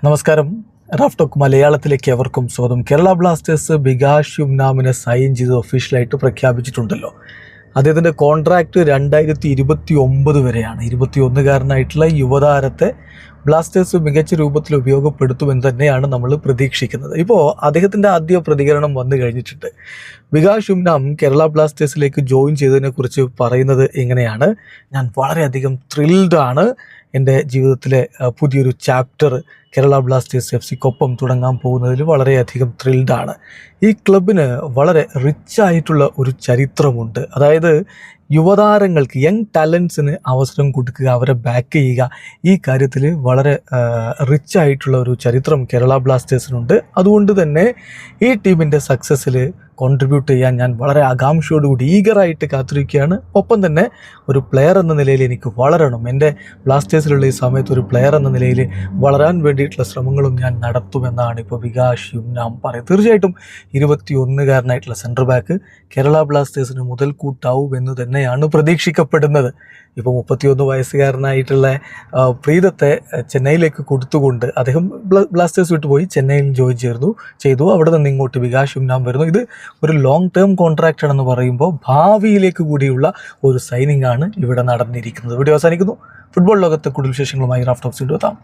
നമസ്കാരം. Raf talk മലയാളത്തിലേക്ക് എവർക്കും സ്വാഗതം. കേരള ബ്ലാസ്റ്റേഴ്സ് ബികാഷ് യുംനാമിനെ സൈൻ ചെയ്ത് ഒഫീഷ്യലായിട്ട് പ്രഖ്യാപിച്ചിട്ടുണ്ടല്ലോ. അദ്ദേഹത്തിൻ്റെ കോൺട്രാക്റ്റ് 2029 വരെയാണ്. 21കാരനായിട്ടുള്ള യുവതാരത്തെ ബ്ലാസ്റ്റേഴ്സ് മികച്ച രൂപത്തിൽ ഉപയോഗപ്പെടുത്തുമെന്ന് തന്നെയാണ് നമ്മൾ പ്രതീക്ഷിക്കുന്നത്. ഇപ്പോൾ അദ്ദേഹത്തിൻ്റെ ആദ്യ പ്രതികരണം വന്നു കഴിഞ്ഞിട്ടുണ്ട്. ബികാഷ് യുംനാം കേരള ബ്ലാസ്റ്റേഴ്സിലേക്ക് ജോയിൻ ചെയ്തതിനെക്കുറിച്ച് പറയുന്നത് ഇങ്ങനെയാണ്: ഞാൻ വളരെയധികം ത്രിൽഡാണ്. എൻ്റെ ജീവിതത്തിലെ പുതിയൊരു ചാപ്റ്റർ കേരള ബ്ലാസ്റ്റേഴ്സ് FCക്കൊപ്പം തുടങ്ങാൻ പോകുന്നതിൽ വളരെയധികം ത്രിൽഡാണ്. ഈ ക്ലബിന് വളരെ റിച്ചായിട്ടുള്ള ഒരു ചരിത്രമുണ്ട്. അതായത് യുവതാരങ്ങൾക്ക്, യങ് ടാലൻസിന് അവസരം കൊടുക്കുക, അവരെ ബാക്ക് ചെയ്യുക, ഈ കാര്യത്തിൽ വളരെ റിച്ചായിട്ടുള്ള ഒരു ചരിത്രം കേരള ബ്ലാസ്റ്റേഴ്സിനുണ്ട്. അതുകൊണ്ട് തന്നെ ഈ ടീമിൻ്റെ സക്സസ്സിൽ കോൺട്രിബ്യൂട്ട് ചെയ്യാൻ ഞാൻ വളരെ ആകാംക്ഷയോടുകൂടി ഈഗറായിട്ട് കാത്തിരിക്കുകയാണ്. ഒപ്പം തന്നെ ഒരു പ്ലെയർ എന്ന നിലയിൽ എനിക്ക് വളരണം. എൻ്റെ ബ്ലാസ്റ്റേഴ്സിലുള്ള ഈ സമയത്ത് ഒരു പ്ലെയർ എന്ന നിലയിൽ വളരാൻ വേണ്ടിയിട്ടുള്ള ശ്രമങ്ങളും ഞാൻ നടത്തുമെന്നാണ് ഇപ്പോൾ ബികാഷ് യുംനാം പറയുന്നത്. തീർച്ചയായിട്ടും 21കാരനായിട്ടുള്ള സെൻറ്റർ ബാക്ക് കേരള ബ്ലാസ്റ്റേഴ്സിന് മുതൽക്കൂട്ടാവും എന്ന് തന്നെയാണ് പ്രതീക്ഷിക്കപ്പെടുന്നത്. ഇപ്പോൾ 31 വയസ്സുകാരനായിട്ടുള്ള പ്രീതത്തെ ചെന്നൈയിലേക്ക് കൊടുത്തുകൊണ്ട് അദ്ദേഹം ബ്ലാസ്റ്റേഴ്സ് വിട്ടുപോയി ചെന്നൈയിൽ ജോയിൻ ചെയ്തു. അവിടെ നിന്ന് ഇങ്ങോട്ട് ബികാഷ് യുംനാം വരുന്നു. ഇത് ഒരു ലോങ് ടേം കോൺട്രാക്റ്റ് ആണെന്ന് പറയുമ്പോൾ ഭാവിയിലേക്ക് കൂടിയുള്ള ഒരു സൈനിങ് ആണ് ഇവിടെ നടന്നിരിക്കുന്നത്. വീഡിയോ അവസാനിക്കുന്നു. ഫുട്ബോൾ ലോകത്തെ കൂടുതൽ വിശേഷങ്ങളുമായി റാഫ് ടോക്സിൽ എത്താം.